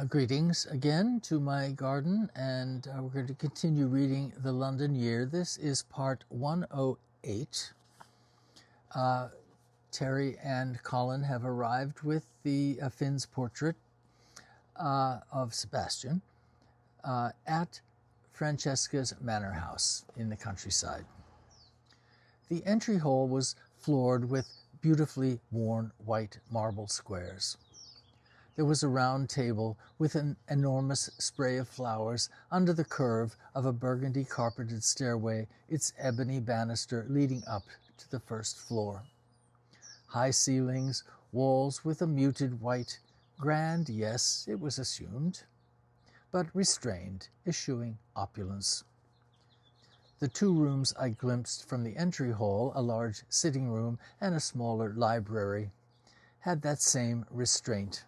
Greetings again to my garden, and we're going to continue reading The London Year. This is part 108. Terry and Colin have arrived with the Finn's portrait of Sebastian at Francesca's manor house in the countryside. The entry hall was floored with beautifully worn white marble squares. There was a round table with an enormous spray of flowers under the curve of a burgundy carpeted stairway, its ebony banister leading up to the first floor. High ceilings, walls with a muted white, grand, yes, it was assumed, but restrained, eschewing opulence. The two rooms I glimpsed from the entry hall, a large sitting room and a smaller library, had that same restraint.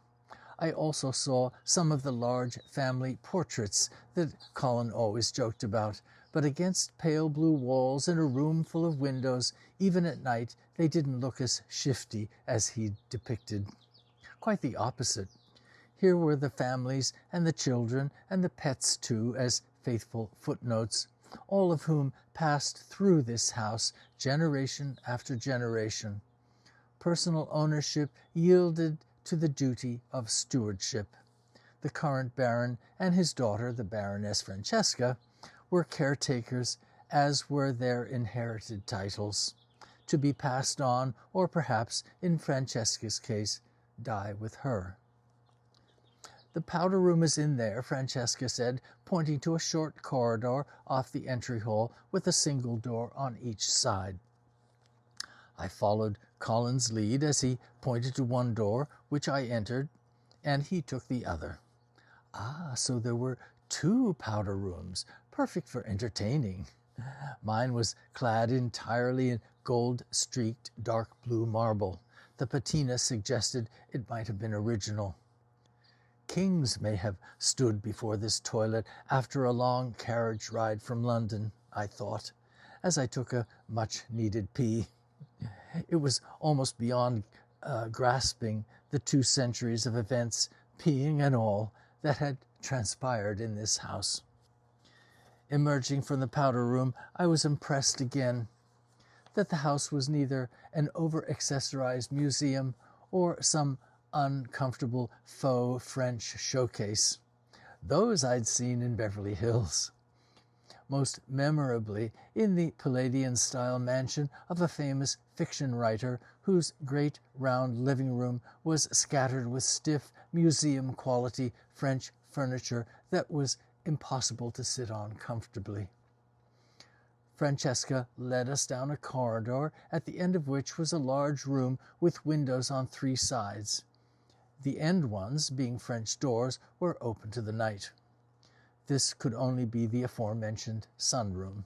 I also saw some of the large family portraits that Colin always joked about, but against pale blue walls in a room full of windows, even at night, they didn't look as shifty as he depicted. Quite the opposite. Here were the families and the children and the pets too, as faithful footnotes, all of whom passed through this house generation after generation. Personal ownership yielded to the duty of stewardship. The current Baron and his daughter, the Baroness Francesca, were caretakers, as were their inherited titles, to be passed on, or perhaps, in Francesca's case, die with her. "The powder room is in there," Francesca said, pointing to a short corridor off the entry hall with a single door on each side. I followed Colin's lead as he pointed to one door, which I entered, and he took the other. Ah, so there were two powder rooms, perfect for entertaining. Mine was clad entirely in gold-streaked dark blue marble. The patina suggested it might have been original. Kings may have stood before this toilet after a long carriage ride from London, I thought, as I took a much-needed pee. It was almost beyond grasping the 2 centuries of events, peeing and all, that had transpired in this house. Emerging from the powder room, I was impressed again that the house was neither an over-accessorized museum or some uncomfortable faux French showcase. Those I'd seen in Beverly Hills. Most memorably in the Palladian-style mansion of a famous fiction writer whose great round living room was scattered with stiff, museum-quality French furniture that was impossible to sit on comfortably. Francesca led us down a corridor, at the end of which was a large room with windows on 3 sides. The end ones, being French doors, were open to the night. This could only be the aforementioned sunroom.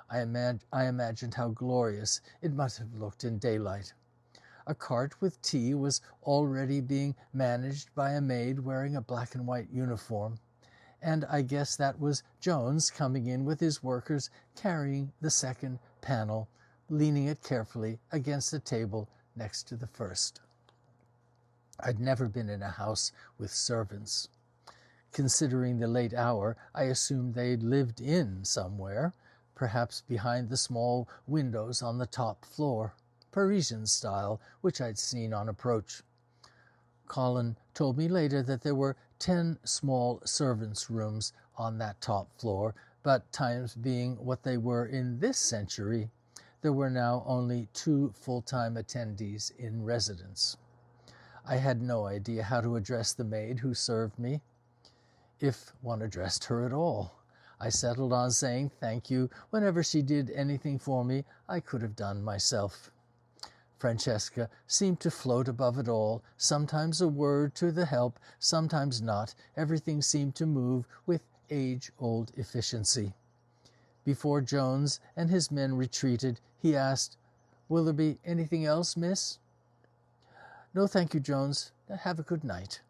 I imagined how glorious it must have looked in daylight. A cart with tea was already being managed by a maid wearing a black and white uniform, and I guess that was Jones coming in with his workers carrying the second panel, leaning it carefully against a table next to the first. I'd never been in a house with servants. Considering the late hour, I assumed they'd lived in somewhere, perhaps behind the small windows on the top floor, Parisian style, which I'd seen on approach. Colin told me later that there were 10 small servants' rooms on that top floor, but times being what they were in this century, there were now only 2 full-time attendees in residence. I had no idea how to address the maid who served me, if one addressed her at all. I settled on saying thank you whenever she did anything for me I could have done myself. Francesca seemed to float above it all, sometimes a word to the help, sometimes not. Everything seemed to move with age-old efficiency. Before Jones and his men retreated, he asked, "Will there be anything else, miss?" "No, thank you, Jones. Have a good night."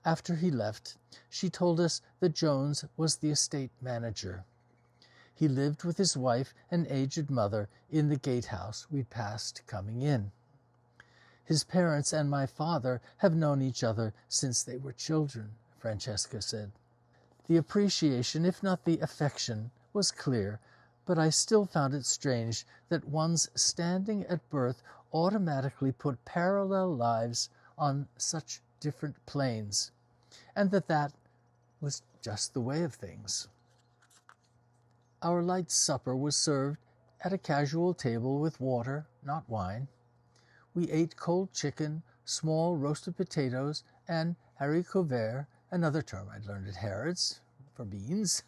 After he left, she told us that Jones was the estate manager. He lived with his wife and aged mother in the gatehouse we'd passed coming in. His parents and my father have known each other since they were children, Francesca said. The appreciation, if not the affection, was clear, but I still found it strange that one's standing at birth automatically put parallel lives on such different planes, and that was just the way of things. Our light supper was served at a casual table with water, not wine. We ate cold chicken, small roasted potatoes, and haricots verts, another term I'd learned at Harrods, for beans.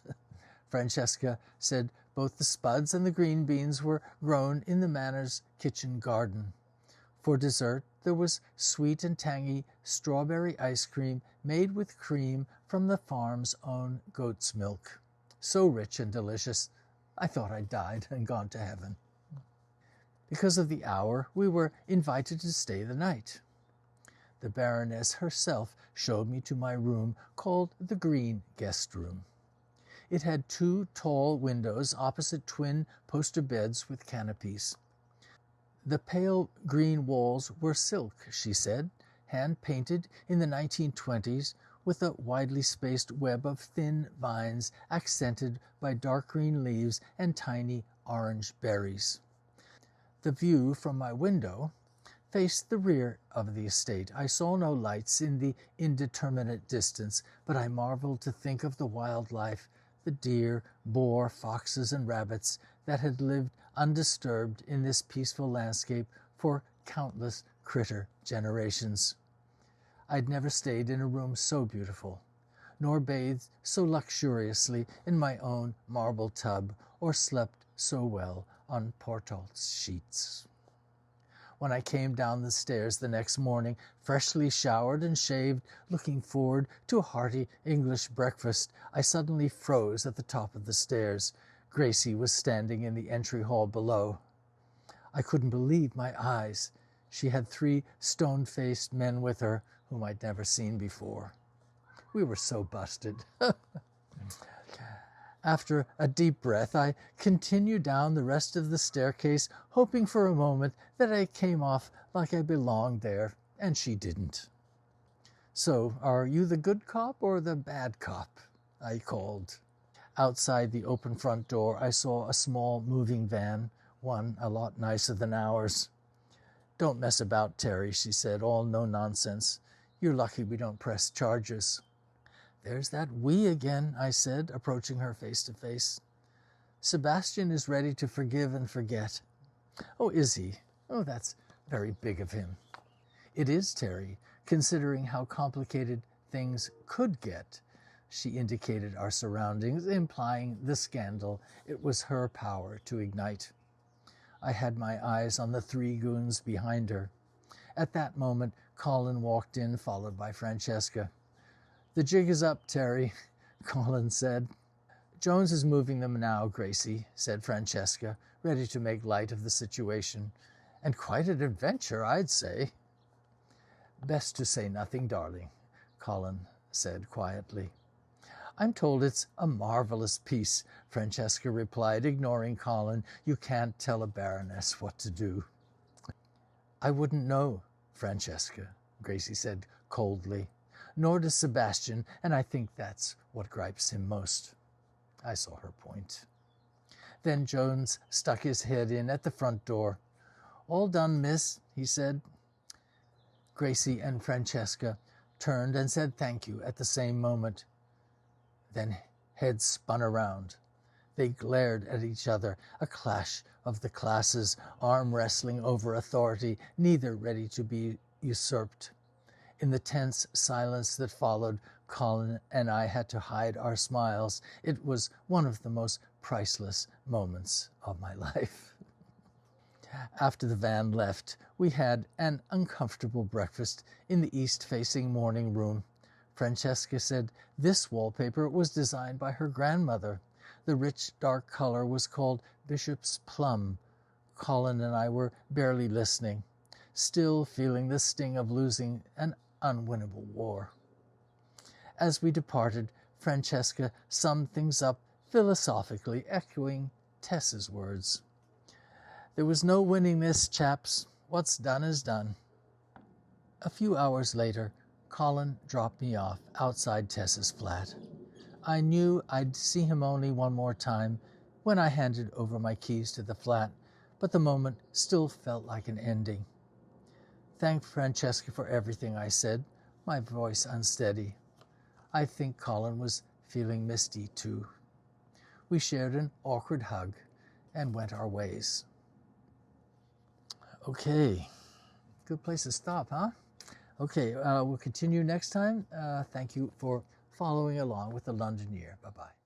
Francesca said both the spuds and the green beans were grown in the manor's kitchen garden. For dessert, there was sweet and tangy strawberry ice cream made with cream from the farm's own goat's milk. So rich and delicious, I thought I'd died and gone to heaven. Because of the hour, we were invited to stay the night. The Baroness herself showed me to my room, called the Green Guest Room. It had 2 tall windows opposite twin poster beds with canopies. The pale green walls were silk, she said, hand-painted in the 1920s with a widely spaced web of thin vines accented by dark green leaves and tiny orange berries. The view from my window faced the rear of the estate. I saw no lights in the indeterminate distance, but I marveled to think of the wildlife, the deer, boar, foxes, and rabbits that had lived undisturbed in this peaceful landscape for countless critter generations. I'd never stayed in a room so beautiful, nor bathed so luxuriously in my own marble tub, or slept so well on Portalt's sheets. When I came down the stairs the next morning, freshly showered and shaved, looking forward to a hearty English breakfast, I suddenly froze at the top of the stairs. Gracie was standing in the entry hall below. I couldn't believe my eyes. She had 3 stone-faced men with her, whom I'd never seen before. We were so busted. After a deep breath, I continued down the rest of the staircase, hoping for a moment that I came off like I belonged there, and she didn't. "So, are you the good cop or the bad cop?" I called. Outside the open front door, I saw a small moving van, one a lot nicer than ours. "Don't mess about, Terry," she said, all no nonsense. "You're lucky we don't press charges." "There's that we again," I said, approaching her face to face. "Sebastian is ready to forgive and forget." "Oh, is he? Oh, that's very big of him." "It is, Terry, considering how complicated things could get." She indicated our surroundings, implying the scandal it was her power to ignite. I had my eyes on the 3 goons behind her. At that moment, Colin walked in, followed by Francesca. "The jig is up, Terry," Colin said. "Jones is moving them now, Gracie," said Francesca, ready to make light of the situation. "And quite an adventure, I'd say." "Best to say nothing, darling," Colin said quietly. "I'm told it's a marvelous piece," Francesca replied, ignoring Colin. "You can't tell a baroness what to do." "I wouldn't know, Francesca," Gracie said coldly. "Nor does Sebastian, and I think that's what gripes him most." I saw her point. Then Jones stuck his head in at the front door. "All done, miss," he said. Gracie and Francesca turned and said thank you at the same moment. Then heads spun around. They glared at each other, a clash of the classes, arm wrestling over authority, neither ready to be usurped. In the tense silence that followed, Colin and I had to hide our smiles. It was one of the most priceless moments of my life. After the van left, we had an uncomfortable breakfast in the east-facing morning room. Francesca said this wallpaper was designed by her grandmother. The rich, dark color was called Bishop's Plum. Colin and I were barely listening, still feeling the sting of losing an unwinnable war. As we departed, Francesca summed things up philosophically, echoing Tess's words. "There was no winning this, chaps. What's done is done." A few hours later, Colin dropped me off outside Tessa's flat. I knew I'd see him only one more time when I handed over my keys to the flat, but the moment still felt like an ending. "Thank Francesca for everything," I said, my voice unsteady. I think Colin was feeling misty too. We shared an awkward hug and went our ways. Okay, good place to stop, huh? Okay, we'll continue next time. Thank you for following along with the London Year. Bye-bye.